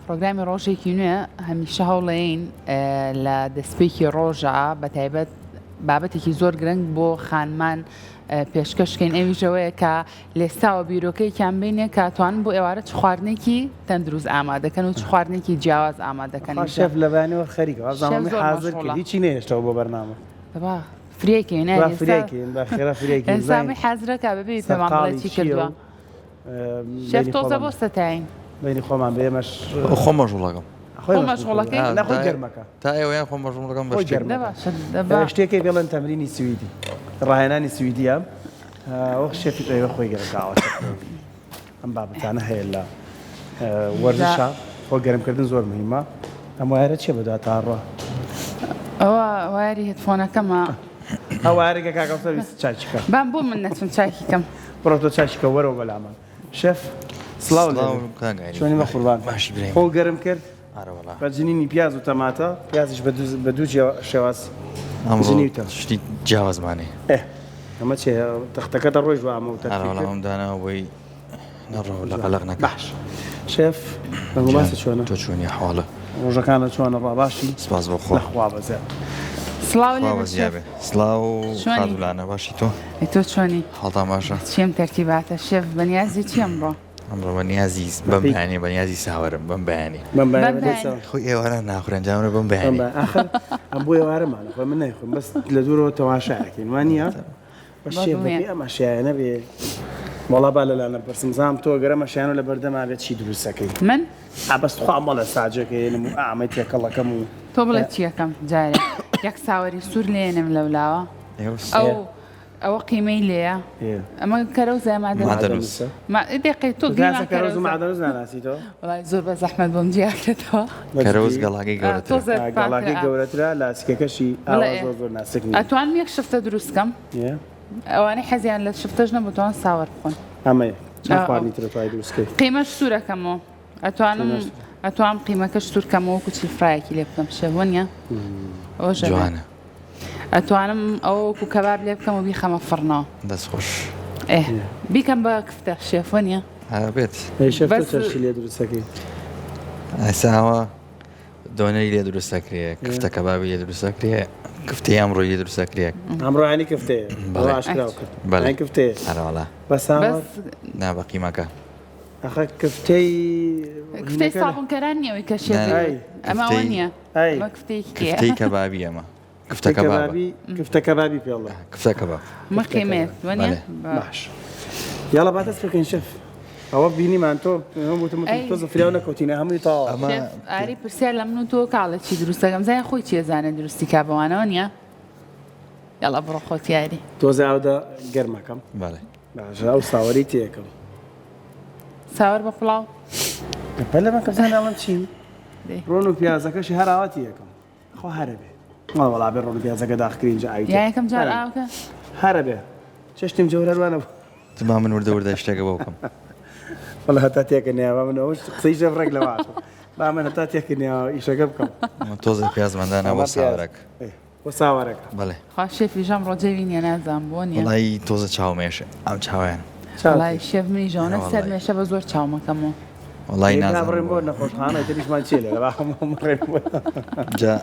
پرۆگرامی ڕۆژێکی نوێ هەمیشە هەوڵەیەین لە دەستپێکی ڕۆژە بە تایبەت بابەتێکی زۆر گرنگ بۆ خانمان پێشکەشکەین ئەویژەوەیە کە لێستاوە بیرۆکەیەکیان بینێ کاتوان بۆ ئێوارە چ خواردنێکی تەندروست ئامادەکەن و چ خواردنێکی جیاواز ئامادەکەن شێف لەبانەوە خەریکەوە زانڵی حاضر کردی هیچی نێشتەوە بۆ بەرنامە فرێکین ئەنسامی حەزرەکە ببێ پێمان بڵێتی کردووە شێف تۆزە بۆ سەتاین بینی خۆمان بێمەش خۆ مەژوڵەکەم مەشغوڵەکەی نەخۆی گەرمەکە تا ئێوەیان خۆ مەژوڵەکەم بە شتێکی گەڵن تەمرینی سویدی ڕاهێنانی سویدیە وەک شێفی ئێوە خۆی گەرەکەوە ئەم بابەتانە هەیە لە وەرزشە خۆ گەرمکردن زۆر مهمە ئەم وایرە چێ بەدات تاڕۆ ئەوە واری هێدفۆنەکەمە ئەو وارێکە کاکەوتە چاچیکە بام بۆ من نەچون چاکی کەم بڕۆ تۆ چاچیکە وەرەوە بەلامان شێف سڵاو چۆنی مە قوربان خۆ گەرم کرد بەجنینی پیاز و تەماتە پیازش بە دوو شێواز شتی جیاوازمانێ ئەمە چێ تەختەکە دەڕۆی ژوامە و ئەم داناەوەی نەڕۆ لە قەلق نەکە باش شێف بەگوڵاسە چۆنە تۆ چۆنی حواڵە ڕۆژەکانە چۆنە ڕاباشی سپاس بۆ خۆ خوا بەزێ زیابێ سلااو خادولانە باشی تۆ تۆ چۆنی هەڵتا باشە چیم تەرتیباتە شێف بەنیازی چیم بڕۆ ئەمڕۆ بەنیازی بەم بەیانی بەنیازی ساوەرم بەم بەیانی خۆی ئێوارە ناخورێنجامرە بەم بەیانی ئاخر ئەم بۆ ئێوارەمانە خۆ من نایخۆم بەس لە دوورەوە تەماشایەکەین وانە بەشێ بەبێ ئەمەشیانە بێ وڵا با لەلانە پرسم زام تۆ گەرەمەشیان و لە بەردەما بێت چی دروستەکەی من ئابەست خوا مەڵە ساجەکەێنم و ئامەی تێکەڵەکەم و تۆ بڵێت چیەکەم جارێ یەک ساوەری سوور لێنم لەولاوە ئەوە قیمەی لێە ئەمە کەرە و زەمادەنووس دقی تۆ کەرەوز و معدەنووس ناناسیتەوە وڵای زۆر بە زەحمەت بۆم جیاکرێتەوە کەرەوز گەڵاگەی گەڵاگەی گەورەترا لاسکەکەشی ئاوا زۆر ناسک نیە ئەتوانم یەک شفتە دروستکەم ئەوانەی حەزیان لە شفتەش نەبووتوان ساوەر بخۆن ئەمە خواردنی ترەتوای دروستکەی قیمەش سوورەکەمەوە ئەتوانم قیمەکەش سوورکەمەوە کوچی فرایەکی لێ بکەم شێوەنیە ئەوە جوانە ئەتوانم ئەو وەکو کەباب لێ بکەم و بیخەمە فڕنەوە دەستخۆش بیکەم بە کفتە شێفۆنیە بێت چی لێ دروستەکەی ئەساوە دۆنەی لێ دروستەکرێ کفتە کەبابی لێ دروستەکرێ کفتەی ئەمڕۆی لێ دروستەکرێ ئەمڕۆیانی کفتەیە بەڵاشکراو کفتەیە هەرواڵە بەساوە نا بە قیمەکە ئەخە کفتەی سابوونکەران نیەوەی کە شێ ئەمەوە نییە کفتەی کەبابی ئەمە کفتە کەبابی پێڵە کفتە کەباب مەقیمێت باش یاڵە با دەست بکەین شەف ئەوە بینیمان تۆ تۆ زەفریاو نەکەوتینە هەمووی تاوە ئاری پرسیار لە من و تۆ کاڵە چی دروستەکەم زای خۆی چێزانێت دروستی کابەوانەوە نییە یاڵە بڕۆ خۆت یاری تۆزە ئەودا گەرمەکەم باشە ئەو ساوەری تێکەم ساوەر بە پڵاو پەلەمە کەزاناڵم چی ڕۆن و پیازەکەشی هەراواتی یەکەم خۆ هەرە بێ وڵا بێ ڕۆن و پیازەکە داخکرینجا ئاوی یەکەم جار ئاوکە هەرە بێ چشتیم جەورەوانە با من وردە شتێکە بۆ بکەم وڵا هەتا تێکە نیاوە من ئەوش قسەی ژەفڕێک لەواشە با من هەتا تێکە نیاوە ئیشەکە بکەم تۆزە پیازمەندانە بۆ ساوەرەك بۆ ساوەرەکە بەڵێ خوا شێفی ژەم ڕۆجێوی نیە نازان بۆ نیە وڵای تۆزە چاومێشە ئەم چاویان وڵای شێف منی ژەونە سەر مێشە بە زۆر چاومەکەمەوە وڵای نازانم بۆ نەخۆشخانە تریشمان چێ لێ جا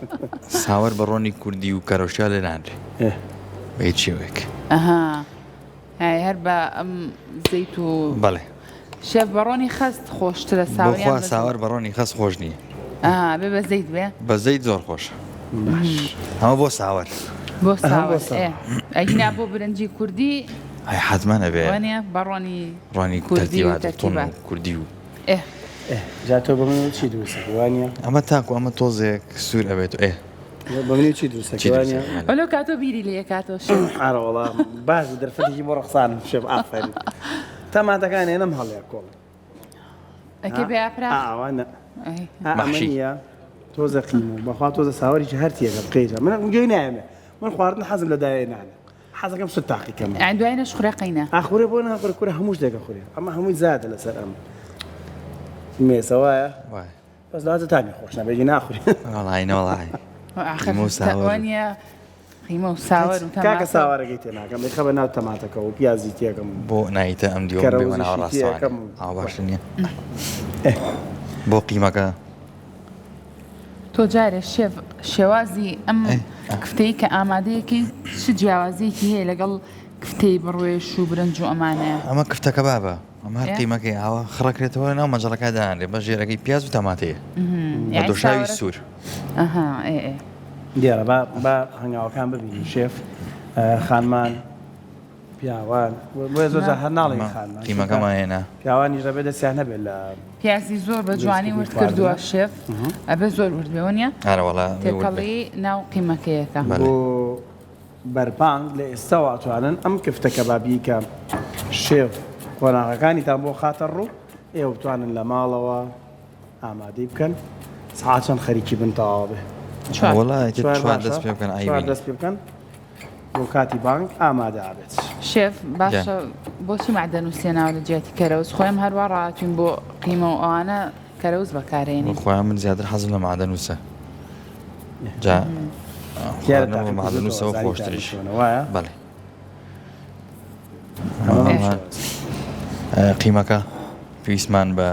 ساوەر بە ڕۆنی کوردی و کەرەوشیا لێ نادرێ بە هیچ شێوەیەک هەر بە ئەم زەیت و بەڵێ شێف بەڕۆنی خەست خۆشترە ساوەریان ساوەر بەڕۆنی خەست خۆش نییە بێ بە زەیت بێ بە زەیت زۆر خۆشە ئەمە بۆ ساوەر بۆ ساوەر ئەگینا بۆ برنجی کوردی حتمما ئەبێ ڕۆنی کوردی کوردی و جا تۆ بە من چی دروستە وانە ئەمە تاکو ئەمە تۆزێک سوور ئەبێت بە منی چی دروستە ئەلۆ کاتۆ بیری لێ کاتۆ ئارە وەڵام باش دەرفەتێکی بۆ ڕەخسانم شێف ئافەری تەماتەکان هێنم هەڵەیە کۆڵ ئەکێ بێ ئاپرا ئاوانە ئەمەنیە تۆزە قیم و بەخوا تۆزە ساوەریی هەرتیەکە بقیرە من گوێی نایەمێ من خواردن حەزم لە دایە نانە حەزەکەم سوت تاقیکەم دوایەش خوڕەقینە ئاخورێ بۆ ناخورە کورە هەمووش دێکە خوێ ئەمە هەمووی زیادە لەسەر ئەم مێسە وایە بەس لازەتانی خۆش نەبێژی ناخوری وانە قیمە و ساوەر و کاکە ساوارەکەی تێ ناکەم خە بە ناو تەماتەکە و پیازی تێکەم بۆ نایتە ئەم دیوە باش نییە بۆ قیمەکە تۆ جارێ شێف شێوازی ئەم کفتەی کە ئامادەیەکی چ جیاوازیەکی هەیە لەگەڵ کفتەی بڕوێش و برنج و ئەمانەیە ئەمە کفتەکە بابە ئەمە هەر قیمەکەی ئاوە خڕەکرێتەوە ناو مەجەڵەکە دانرێ بە ژێرەکەی پیاز و تەماتەیە بە دۆشاوی سوور دیارە بە هەنگاوەکان ببینی شێف خانمان پیاوان بۆیە زۆر هەر ناڵی خانمان قیمەکەمان هێنا پیاوانیش دەبێت دەستیان هەبێت لە پیازی زۆر بە جوانی ورد کردووە شێف ئەبێ زۆر وردبێەوە نیە ئارەوەڵا تێکەڵی ناو قیمەکەیەکە بۆ بەرپانگ لە ئێستاواتوانن ئەم کفتە کەبابی کە شێف قۆناغەکانیتان بۆ خاتە ڕوو ئێوە بتوانن لە ماڵەوە ئامادەی بکەن سعات چەند خەریکی بن تەواو بێ وەڵای چوار دەست پێ بکەن ئایبین دەست پێ بکەن بۆ کاتی بانک ئامادە ئابێت شێف باشە بۆچی معدەنووسێناوە لە جێتی کەرەوز خۆیان هەروە ڕاتوین بۆ قیمە و ئەوانە کەرەوز بەکارێنی خۆیان من زیاتر حەزم لە معدەنووسە جا معدەنووسەوە خۆشتریش وایە بەڵێ قیمەکە پێویستمان بە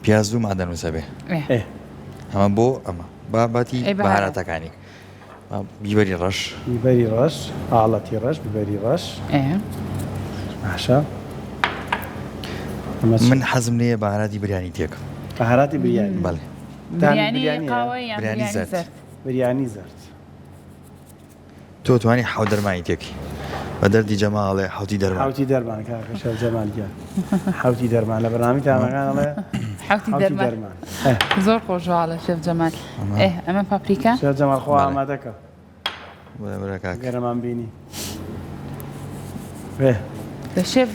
پیاز و معدەنووسە بێ ئەمە بۆ ئەمە بابەتی بەهاراتەکانی بیبەری ڕەش بیبەری ڕەش ئاڵەتی ڕەش بیبەری ڕەش باشە من حەزم لێیە بەهاراتی بریانی تێکم بەهاراتی بریانی بەڵێ بریانی زەرد بریانی زەرد تۆ توانی حەوت دەرمانی تێکی بە دەردی جەماڵێ حەوتی دەرمان حەوتی دەرمان کاکە شەف جەمالگیان حەوتی دەرمان لە بەرنامی تامەکانڵێ حەوتی دەرمان زۆر خۆشحاڵە شێف جەمال ئەمە پاپریکا شێف جەمال خۆ ئامادەکە بەرە کاکە گەرەمان بینی شێف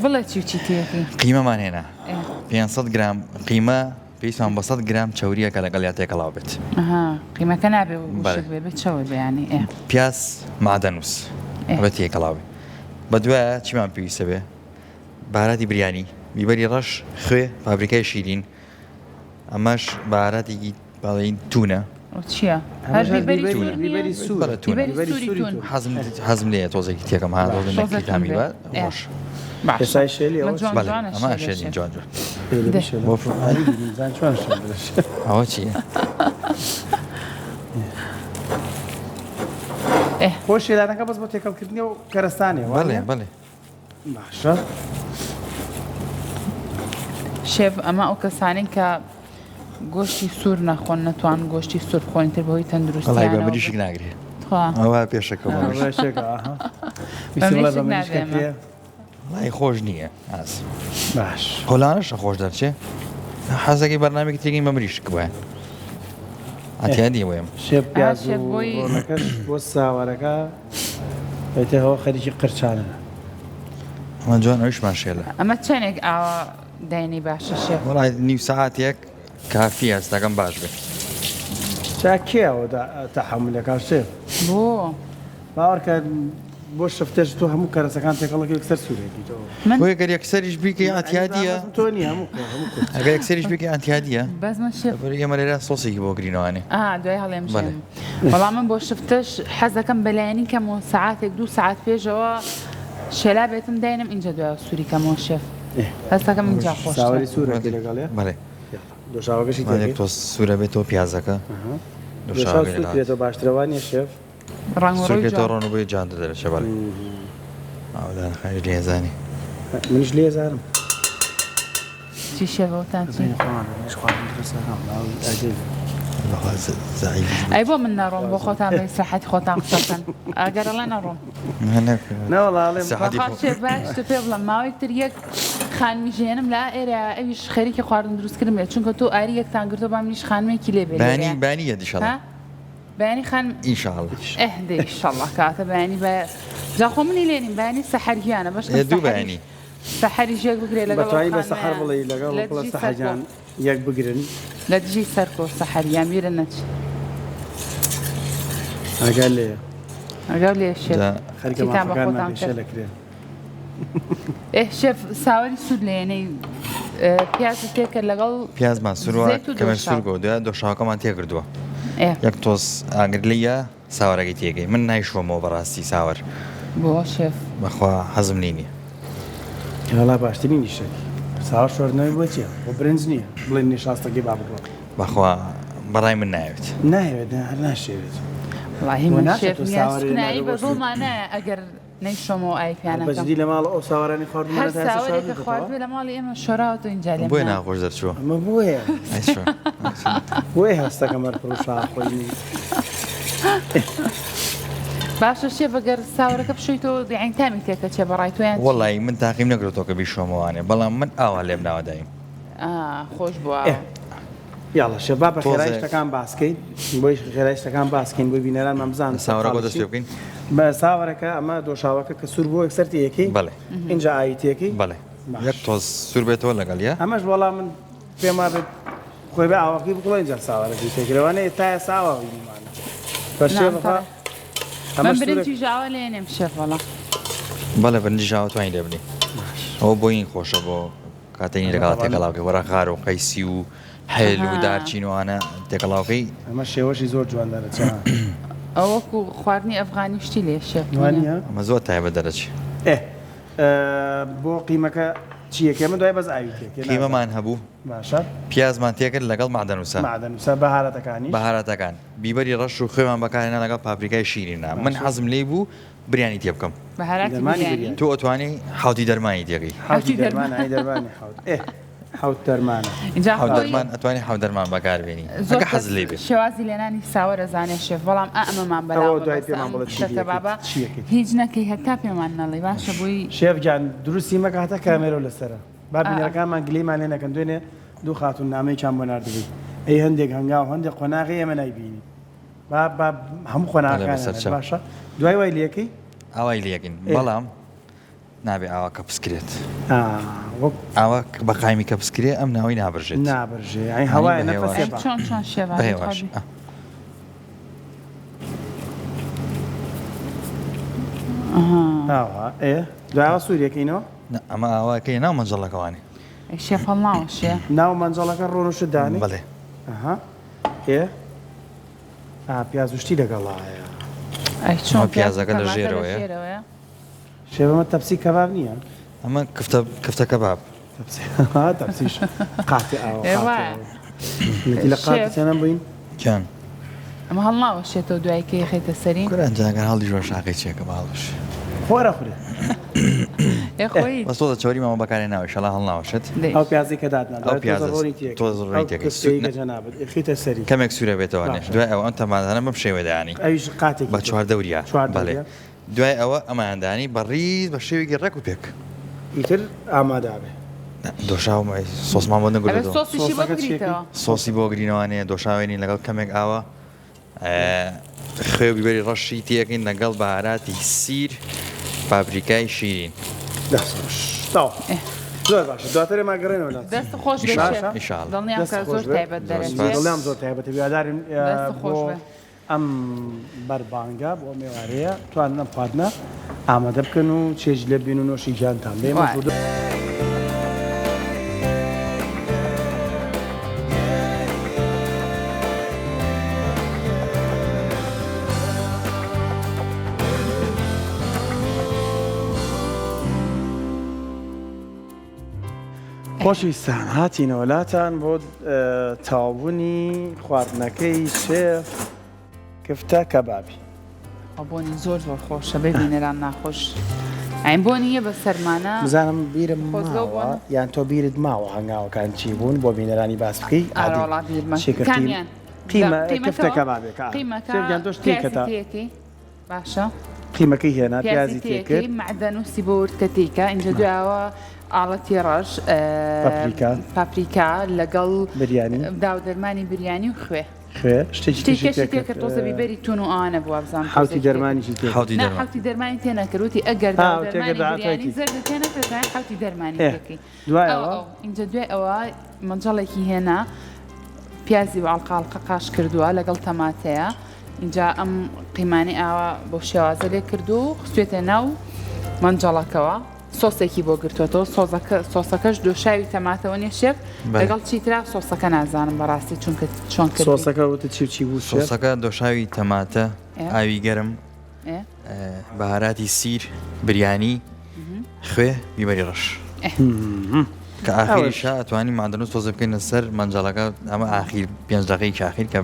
بڵێ چی و چی تێکی قیمەمان هێنا 500 گرام قیمە پێویستمان بە 100 گرام چەوریەکە لەگەڵ یا تێکەڵاو بێت قیمەکە نابێ بێت چەوە بەیانی پیاز معدەنووس بە تێکەڵاوێ بە دوایە چیمان پێویستە بێ بەهاراتی بریانی بیبەری ڕەش خوێ پابریکای شیرین ئەمەش بەهاراتێکی باڵین تونە چییە؟ حەزم لێیە تۆزێکی تێکەم هاتۆزەکی بە ڕۆژ پێسای شێلی ئەمە شێنی جوان ئەوە چییە؟ خۆش شێلانەکە بەس بۆ تێکەڵکردنی و کەرەستانێ بەڵێ بەڵێ باشە شێف ئەمە ئەو کەسانین کە گۆشتی سوور نەخۆن نەتوان گۆشتی سوور بخۆین تر بەهۆی تەندروستی بە مریشک ناگرێت ئەوە پێشەکە وڵی خۆش نییە باش هۆلانەشە خۆش دەرچێ حەزەکەی بەرنامێکی تێگەین بە مریشک بە ئەتیادی وێم شێف بۆ ساوارەکە بێتەوە خەریکی قرچانە ئەمە جوان ئەویشمان شێلە ئەمە چەندێک ئاوە داینی باشە شێف وڵای نیو سەعاتێک کافی هەستەکەم باش بێت چاکیەوە تەحملەکە شێف بۆ باوەڕکە بۆ شفتێش تۆ هەموو کەرەسەکان تێکەڵەکە یەکسەر سوورێکی بۆ ئەگەر یەکسەریش بیکەی ئەتیادیە تۆنی هەموو ئەگەر یەکسەریش بیکەی ئەتیادیە بەزمە شێف ئێمە لێرە سۆسێکی بۆ گرینەوانێ دوای هەڵێم بەڵام من بۆ شفتەش حەزەکەم بەلایەنی کەمەوە سەعاتێک 2 ساعت پێشەوە شێلا بێتم داینم اینجا دوای سووری کەمەوە شێف هەستەکەم اینجا خۆش ساوەری سوورەکەی لەگەڵێ بەڵێ دۆشاوەکەشی تۆ سوورە بێتەوە پیازەکە دۆشاوێتەوە باشترەوانی شێف ڕەنگڕۆیتەوە ڕۆنەبووی جان دەدەرەچێ بەڵێ خەش لێزانی منیش لێزانم چی شێفەوەتان چی ئەی بۆ من نەڕۆم بۆ خۆتان بە سەحەتی خۆتان قسەکەن ئەگەرەڵە نەڕۆم شێف باش پێ بڵم ماوەیەکتر یەک خانمیژێنم لا ئێرە ئەویش خەریکی خواردن دروستکردم بێت چونکە تۆ ئاری یەکتان گرتۆ با منیش خانمێکی لێ بێت بانی دیشەڵە بەیانی خان ئینشاءڵڵە ئیشەڵڵە کاتە بەیانی بە جاخۆ منی لێنین بەیانی سەحەریانە بەش دوو بەیانی سەحەری ژێک بگرێت لەگەڵ بە سەحەر بڵێ لەگەڵ سەحەجان یەک بگرن لە دژی سەرکۆ سەحەریان بیرە نەچ ئەگەر لێ ئەگەر لێ شێف خەریکەمان بەخۆتان شێلەکرێن شێف ساوەری سوود لێنەی پیاز تێکرد لەگەڵ پیازمان سوروە کەمە سوورگۆ دوای دۆشاوەکەمان تێکردووە یەک تۆز ئاگرلیە ساوەڕێکی تێگەی من نایشوەمەوە بەڕاستی ساوەر بۆ شێف بەخوا حەزم لینی هەڵا باشترین نیشەکی ساوە شۆردنەوەی بۆ چیە بۆ برنج نییە بڵێن نیشاستەکەی با بکڕۆ بەخوا بەڕای من ناوێت نایەوێت ناشێوێت والله من وناشد شێف وساوري نیاسکنایی نادو بە دڵمانە ئەگەر نەیشۆمەوە ئایپیانەکەم بەجددی لە ماڵ ئەو ساوارانی خواردن هەر ساوەرێکە خواردوێ لە ماڵی ئێمە شۆراوەوە اینجا لێم بۆی نا. ناخۆش دەرچووە ئەمە بۆیە بۆیە هەستەکە مەرپڕوشا خۆی باشە شێف ئەگەر ساوەرەکە بشویتەوە یعنی تامی تێکە چێ بەڕای تۆیان چی؟ وەڵی من تاقیم نەگرێتەوە کە بیشۆمەوانێ بەڵام من ئاوا لێم ناوەدایم خۆش بووە یاڵە شەبا بە تۆزێک. خێرایشتەکان باسکەیت بۆی خێرایشتەکان باسکەین بۆی بینەران مەمزان ساوەڕە بۆ دەست پێ بکەین بە ساوەرەکە ئەمە دۆشاوەکە کە سوور بۆ یەکسەرتی یەکەی بەڵێ اینجا ئایتێکی بەڵێ یەک تۆز سوور بێتەوە لەگەڵ یا ئەمەش وەڵام من پێما بێت خۆی بە ئاوەکەی بکڵە اینجا ساوەرەکەی تێکرەوانەیە تایە ساواوی بیمانە بەشێ بخە من برنجی ژاوە لێنێم شێف وەڵا بەڵێ بەرنجی ژاوە توانین لێ بنی ئەوە بۆین خۆشە بۆ کاتێنی لەگەڵ تێکەڵاوکە وەرە خار و قەیسی و هەیل و دارچینوانە تێکەڵاوکەی ئەمە شێوەشی زۆر جوان دەرەچە ئەوەکو خواردنی ئەفغانی شتی لێ شێف وانە ئەمە زۆر تایبەت دەرەچی بۆ قیمەکە چیەکە من دوای بەز ئاوی تێک قیمەمان هەبوو باشە پیازمان تێکرد لەگەڵ معدەنووسە معدەنووسە بەهارەتەکانی بەهارەتەکان بیبەری ڕەش و خوێمان بەکارێنە لەگەڵ پاپریکای شیرینە من حەزم لێ بوو بریانی تێ بکەم بەهاراتی دەرمانی بریانی تۆ ئەتوانی حوتی دەرمانی تێگەی حوتی دەرمانە ئەی دەرمانی حوت حوت دەرمانە اینجا حوت خۆی دەرمان ئەتوانی حوت دەرمان بەکاربێنی زۆر ئەگە حەز لێ بێت شێوازی لێنانی ساوەرە زانێ شێف بەڵام ئەمەمان ئەوە بەلاوە دوای پێمان بڵێت چی شتە بابا چیەکەی. هیچ نەکەی هەتا پێمان نەڵێ باشە بووی شێف گیان دروستی مەکە هەتا کامێرە لەسرە با بینەکانمان گلەیمان لێ نەکەن دوێنێ دوو خاتون نامەی چان بۆ نردبی ئەی هەندێک هەنگاو هەندێک قۆناغی ئێمە نایبینی با هەموو قۆناغەکان باشە دوای وای لەکەی ئاوای لێگەین بەڵام نابێ ئاوا کە پسکرێت وەک ئاوا بە قایمی کە پسکرێ ئەم ناوی نابژێت نابژێ ئەی هەوای نەفەسێ بە چۆن چۆن بەهێواش شێوازی ئاوا دوایەوە سووریەکەینەوە ئەمە ئاواکەی ناو مەنجەڵەکەوانی شێف هەڵناوە شێ ناو مەنجەڵەکە ڕۆنوشت دانی بەڵێ پیازوشتی لەگەڵایە ئەی چۆن ئەمە پیازەکە لە ژێرەوەیە. شێوەمە تەپسی کەباب نییە ئەمە کفتە کەباب تەپسیش قاتی ئێوە لە قاتیانە بووین کیان ئەمە هەڵناوە شێتەوە دوایکەی خێتە سەرین گەرانجاگەر هەڵی ژۆر شاقی چێکە باڵش خۆرە خورێ خۆی بەس تۆ چۆری ماوە بەکارێ ناوە شەڵا هەڵناوەشت ئەو پیازی کە دادنا ئەو پیاز تۆز ڕۆی تێکەی خیتە سەری کەمێک سوورە بێتەوە نێ دوای ئەوە ئەم تەمادانە بەم شێوەدانی ئەویش قاتێک بە چواردەوریا بەڵێ دوای ئەوە ئەماندانی بەڕیز بە شێوێکی ڕێک و پێک ئیتر ئامادابێ دۆشاو سۆسمان بۆ نەگرێتەوە سۆسیشی بۆ بگریتەوە سۆسی بۆ گرینەوانەیە دۆشاوێنی لەگەڵ کەمێک ئاوە خوێ بیبەری ڕەشی تێکین لەگەڵ بەهاراتی سیر پاپریکای شیرین زۆر باشە دواترێ ماگەڕێنەوە دەست خۆش دڵنیام کە زۆر تایبەت دەرێت دڵیام زۆر تایبەتە بیادارین خۆش بۆ ئەم بەربانگە بۆ مێوارەیە توان ئەم خواردنە ئامادە بکەن و چێژ لێ بین و نۆشی گیانتان بێ خۆشویستان هاتینەوەلاتان بۆ تاوبوونی خواردنەکەی شێف کفتە کەبابی بۆنی زۆر زۆر خۆشە ببینەران ناخۆش ئەین بۆ نییە بە سەرمانە بزانم بیرم ماوە یان تۆ بیرت ماوە هەنگاوەکان چی بوون بۆ بینەرانی باس بکەی کفتە کەبابێکیان تۆش تێکەتا باشە قیمەکەی هێنا پیازی تێکرد معدەنووسی بۆ ورکەتێکە اینجا دوایەوە ئاڵەتی ڕەش پاپریکا لەگەڵ بریانی داودەرمانی بریانی و خوێ شتێکی تێکە تۆزە بیبەری تون و ئاوانە بووە بزانم حوتی دەرمانیشی تێ حوتی دەرمانی تێ نەکردوتی ئەگەر داودەرمانی زەردە تێ نەکردای حوتی دەرمانی تێکی دوایەوە اینجا دوای ئەوە مەنجەڵێکی هێنا پیازی و ئاڵقاڵقە قاش کردووە لەگەڵ تەماتەیە اینجا ئەم قیمانی ئاوا بۆ شێوازە لێ کردو خستوێتە ناو مەنجەڵەکەوە سۆسێکی بۆ گرتوێتەوە سۆسەکەش دۆشاوی تەماتەوە نیە شێف لەگەڵ چیترا سۆسەکە نازانم بەڕاستی چونکە چۆن کرد سۆسەکە وتە چی بوو سۆسەکە دۆشاوی تەماتە ئاوی گەرم بەهاراتی سیر بریانی خوێ بیبەری ڕەش کە ئاخیریشە ئەتوانی مادەنووس تۆزە بکەینە سەر مەنجەڵەکە ئەمە ئاخیر 5 دقەیەکی ئاخیر کە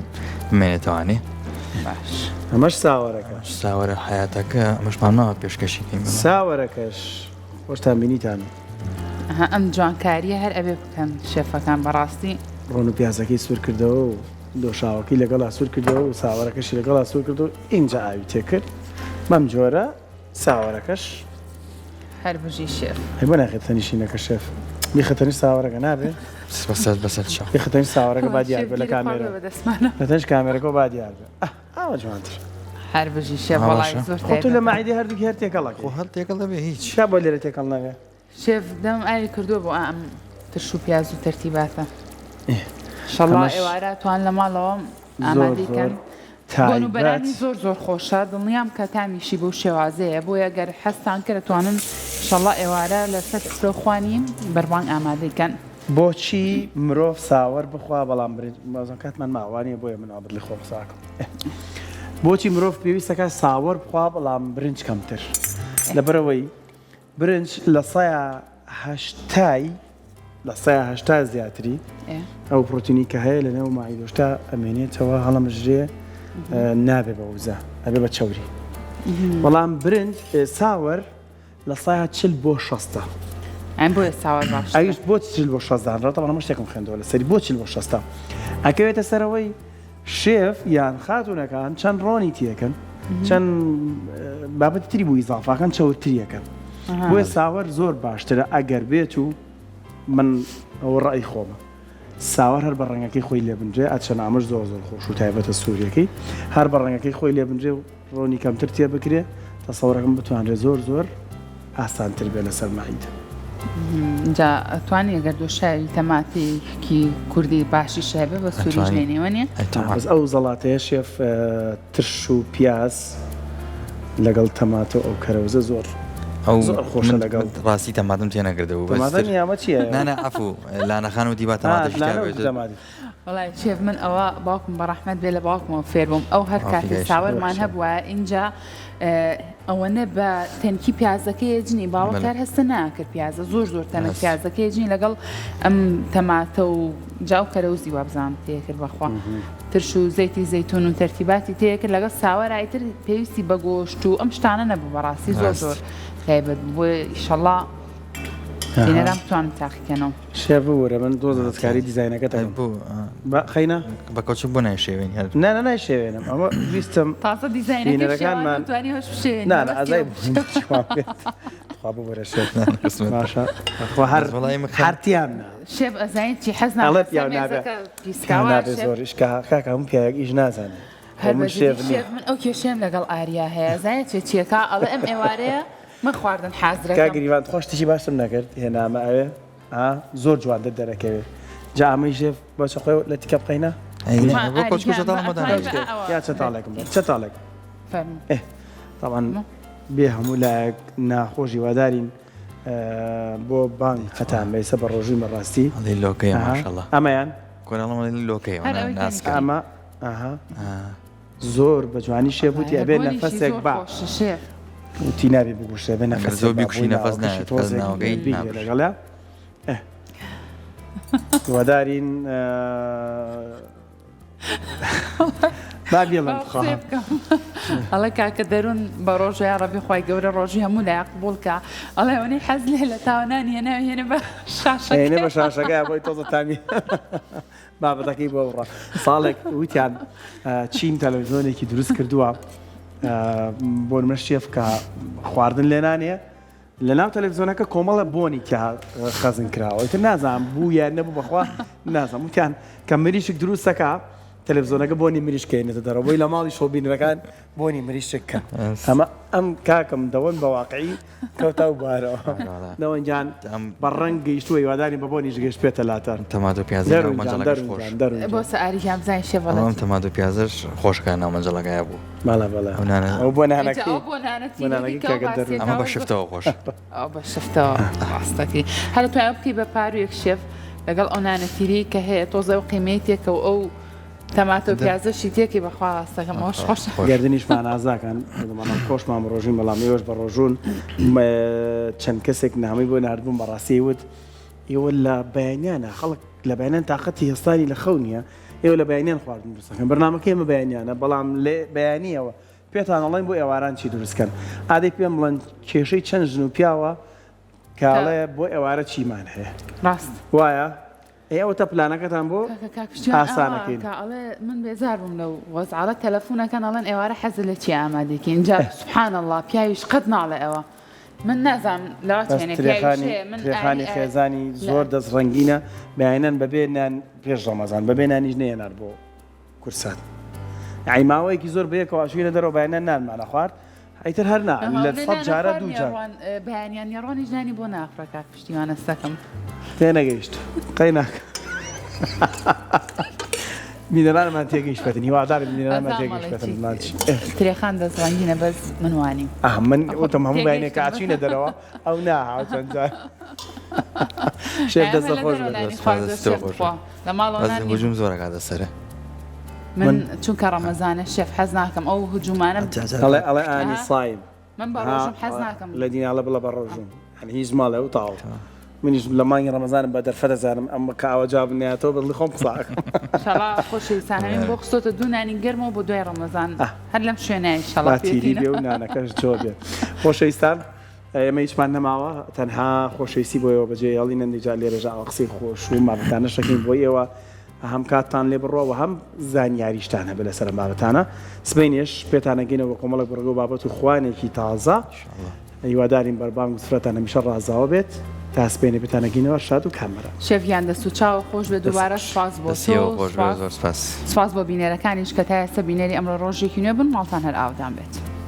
بمێنێتەوانێ باش ئەمەش ساوەڕەکە ساوەرە حیاتەکە ئەمەشمان ناوە پێشکەشی ساوەڕەکەش خۆشتان بینیتان ئەم جوانکاریە هەر ئەبێ بکەن شێفەکان بەڕاستی ڕۆن و پیازەکەی سوور کردەوە و دۆشاوەکەی لەگەڵا سوور کردەوە و ساوەڕەکەشی لەگەڵا سوور کردەوە اینجا ئاوی تێکرد بەم جۆرە ساوەڕەکەش هەر بژی شێف هەی بۆ ناخێت تەنیشینەکە شێف میخەتەنیش ساوەڕەکە نابێ بەسەر چاو میخەتەنیش ساوەڕەکە با دیار بێ لە کامێرە بەدەستمانە لەتەنش کامێرەکە با دیار بێ ئاوە جوانتر هەر بژی شێف وەڵای زۆر خۆ تو لە تایبەتە. ماعیدی هەردووکی هەر تێکەڵەکە خۆ هەر تێکەڵ دەبێ هیچ شا بۆ لێرە تێکەڵ ناوێ شێف دەم ئاوی کردووە بۆ ئەم ترش و پیاز و تەرتیباتە شەڵا ئەمەش ئێوارە توان لە ماڵەوە زۆر ئامادەیکەن تایبەت بۆنوبەرانی زۆر خۆشە دڵنیام کە تامیشی بەو شێوازەیە بۆیە گەر حەستان کرد توانن شەڵا ئێوارە لەسەر فرۆ خوانین بەربان ئامادەیکەن بۆچی مرۆڤ ساوەڕ بخوا بەڵام برنج بازم کاتمان ماوانیە بۆیە من ئابد لە خۆ قساکەم بۆچی مرۆڤ پێویستەکە ساوەڕ بخوا بەڵام برنج کەمتر لەبەرەوەی برنج لە سایە هەشتای لە سایە هەشتا زیاتری ئەو پرۆتینی کە هەیە لە نێو ماعیدۆشتا ئەمێنێتەوە هەڵەمژرێ نابێ بە وزە ئەبێ بە چەوری بەڵام برنج ساوەڕ لە سایە 40 بۆ 60 ئەم بۆیە ساوەڕ باش ئەویش بۆ 40 بۆ 60 ڕاتەوە هەموو شتێکم خوێندەوە لەسەری بۆ 40 بۆ 60 ئەکەوێتە سەرەوەی شێف یان خاتونەکان چەند ڕۆنی تیەکەن چەند بابەتی تری بوو ئیزافاکان چەوتریەکەن بۆیە ساوەڕ زۆر باشترە ئەگەر بێت و من ئەوە ڕای خۆمە ساوەڕ هەر بە ڕەنگەکەی خۆی لێبنجێ ئەچەند ئامەش زۆر زۆر خۆش و تایبەتە سووریەکەی هەر بە ڕەنگەکەی خۆی لێبنجێ و ڕۆنی کەمتر تێ بکرێ تەسەوڕەکەم بتوانرێت زۆر زۆر ئاسانتر بێ لەسەر ماعیدە اینجا ئەتوانی ئەگەر دۆشاوی تەماتێکی کوردی باشی شەبێ بە سووری ژێنێوە نیە بەس ئەو زەڵاتەیە شێف ترش و پیاز لەگەڵ تەماتۆ ئەو کەرەوزە زۆر زۆر خۆشە لەگەڵ ڕاستی تەماتم تێ نەکردەوە تەماتە نیامە چییە؟ نانە ئەفو لانەخان و دیبا تەماتەش تەماتی وڵای شێف من ئەوە باوکم بەڕەحمەت بێ لە باوکمەوە فێر بووم ئەو هەر کاتی ساوەرمان هەبووە اینجا ئەوەنە بە تەنکی پیازەکەی جنی باوەکار هەستە ناکرد پیازە زۆر زۆر تەنە پیازەکەی جنی لەگەڵ ئەم تەماتە و جاو کەرەوزی وابزانام تێکرد بەخوا ترش و زەیتی زەیتون و تەرتیباتی تێکرد لەگەڵ ساوەرایتر پێویستی بە گۆشت و ئەم شتانە نەبوو بەڕاستی زۆر زۆر تایبەت بۆیە ئیشەڵا دینەرام بتوانم تاقیکەنەوە شێف وەرە من دۆزە دەستکاری دیزاینەکەت خەینە بە کۆچ بۆ نایشێوێن هەر نانە نایشێوێنم ئەمە ویستم تازە دیزاینەکەمان توانی هەش بشێن نانە ئازای خوا بۆرە شێف باشە هەرتیان شێف ئەزانیت چی حەز ئەڵێ پیاو نابێ نابێ زۆریش کاکە هەموو پیاوێک ئیش نازانێ من ئەو کێشێم لەگەڵ ئاریا هەیە زانیت چێ چیەکە ئەڵێ ئەم ئێوارەیە من خواردن حازرەکەم کاگریوان خۆشتیشی باشم نەکرد هێنامە ئەوێ زۆر جوانتر دەرەکەوێت جا ئەمەی ژێف بۆچە خۆی لە تیکە بقەینە یا چەتاڵێکم چەتاڵێک تاوان بێ هەموو لایەک ناخۆشی وادارین بۆ بانگ هەتان بەیسە بە ڕۆژووی مەڕاستی لۆکەیە ماشەڵڵا ئەمەیان کۆناڵەمە لۆکەیە ئەمە زۆر بە جوانی شێبوتی ئەبێ نەفەسێک با وتی نابێ بگوشتە بێ نەفەسەوە بیکوشی نەفەس لەگەڵە وەدارین ئەڵێ کاکە دەروون بە ڕۆژۆی ڕەبی خۆی گەورە ڕۆژی هەموو لایق بوڵکە ئەڵێ ئەوەی حەز لێ لە تاوانانی هێناوێنە بە شاشەکە بە شاشەکە بۆی تۆزە تامی بابەتەکەی بۆ ڕ ساڵێک وتیان چین تەلەڤیزۆنێکی دروست کردووە بۆ نمەش شێف کە خواردن لێنانێ لە ناو تەلەڤیزۆنەکە کۆمەڵە بۆنی کە خەزن کراوە تر نازانم بوو یان نەبوو بەخوا نازانم وتیان کە مریشک دروستەکە تەلەڤیزۆنەکە بۆنی مریشکێنێتە دەرەوە بۆی لە ماڵی شۆبینەکان بۆنی مریشککە ئەمە ئەم کاکەم دەوەن بە واقعی کەوتا و بارەوە دەوەنجان بە ڕەنگ گەیشتووە هیواداری بە بۆنیش گەشت پێێتە لاتەر تەماتۆ پیاز بۆ سەعریان بزانین شێڤڵم تەماتۆ پیازش خۆشکە ناومەنجەڵەکەیە بوو ماڵە بەڵێ ئەو بۆ نانەکەی ئەمە بە شفتەوە خۆش ئەو بە شفتەوە ڕاستەکەی هەر توانە بکەی بە پار و یەک شێف لەگەڵ ئەو نانەتیری کە هەیە تۆزە و قیمەی تێکە و ئەو تەماتۆ پیازەشی تێکی بەخوا ڕاستەکەم ئەوش خۆش گردنیشمان ئازاکەن خۆشمان ڕۆژین بەڵام ێوەش بە ڕۆژون چەند کەسێک نامی بۆ نردبووم بەڕاستی وت ئێوە لە بەیانیانە خەڵک لە بەیانیان تااقەتی هێستانی لە خەونیە ئێوە لە بەیانیان خواردن دروستەکەن بەرنامەکە ئێمە بەیانیانە بەڵام لێ بەیانیەوە پێتان ئەڵێن بۆ ئێواران چی دروستکەن ئادەی پێم بڵێن کێشەی چەند ژن و پیاوە کاڵێ بۆ ئێوارە چیمان هەیە ڕاست وایە ئێوەتە پلانەکەتان بۆ ئاسانەکەین ئەڵێ من بێزار بووم لەو وەزعڵە تەلەفۆنەکەن ئەڵێن ئێوارە حەزە لە چی ئامادەکە اینجا سبحان الله پیاویش قەت ناڵێ ئەوە من نازانم لەواتێنێخانی خێزانی زۆر دەست ڕەنگینە بەیانەن بەبێنان پێش ڕەمەزان بەبێنانیش نێنار بۆ کورسان عیماوەیەکی زۆر بەیەکەوە شوێنە دەرەوە بەیانەن نانمانە خوارد ئەیتر هەر نا لە سەد جارە دوو جار بەیانیان نێڕۆنی ژانی بۆ نافرەکە پشتیوانەستەکەم تێنەگەیشت قەی ناکە مینەرانمان تێگەیشتن هیوادارم مینەرانمان تێگەیشتن ترێخان دەزڕەنگینە بەس منوانی من وتم هەموو باینێک کاچینە دەرەوە ئەو ناهاو چەند جار شێف دەستە خۆش لە ماڵ هجوم زۆرەکە دەسەرە من چونکە ڕەمەزانە شێف حەز ناکەم ئەو هجومانە ئەڵێ ئانی سایم من بە ڕۆژم حەز ناکەم لە دیناڵە بڵە بە ڕۆژم هیچ ماڵێ و تاڵ منیش لە مانگی ڕەمەزانم بە دەرفە دەزانم ئەمە کە ئاوە جواب نێتەوە بڵی خۆم قساکەم خۆشەویستانەوین بۆ خستۆتە دوو نانی گەرمەوە بۆ دوای ڕەمەزان هەر لەم شوێنە شەڵاتیری بێ و نانەکەش جۆ بێت خۆشەویستان ئێمە هیچمان نەماوە تەنها خۆشەویستی بۆیەوە بەجێ هێڵی نەندیجا لێرەژە قسەی خۆش و مابتانەشەکەین بۆی ئێوە هەم کاتتان لێ بڕۆوە هەم زانیاریشتان هەبێت لەسەر بابەتانە سبەینێش پێتانەگەینەوە کۆمەڵک بڕگە و بابەت و خوانێکی تازە هیوادارین بەربانگ و سفرەتان هەمیشە ڕازاوە بێت تا سبەینێ بێتانەگەینەوە شاد و کامەرە شێفیان دەست و چاوە خۆش بێ دووبارە سپاس بۆ سپاس سپاس بۆ بینەرەکانیش کە تا ئێستا بینەری ئەمڕۆ ڕۆژێکی نوێ بن ماڵتان هەر ئاودان بێت.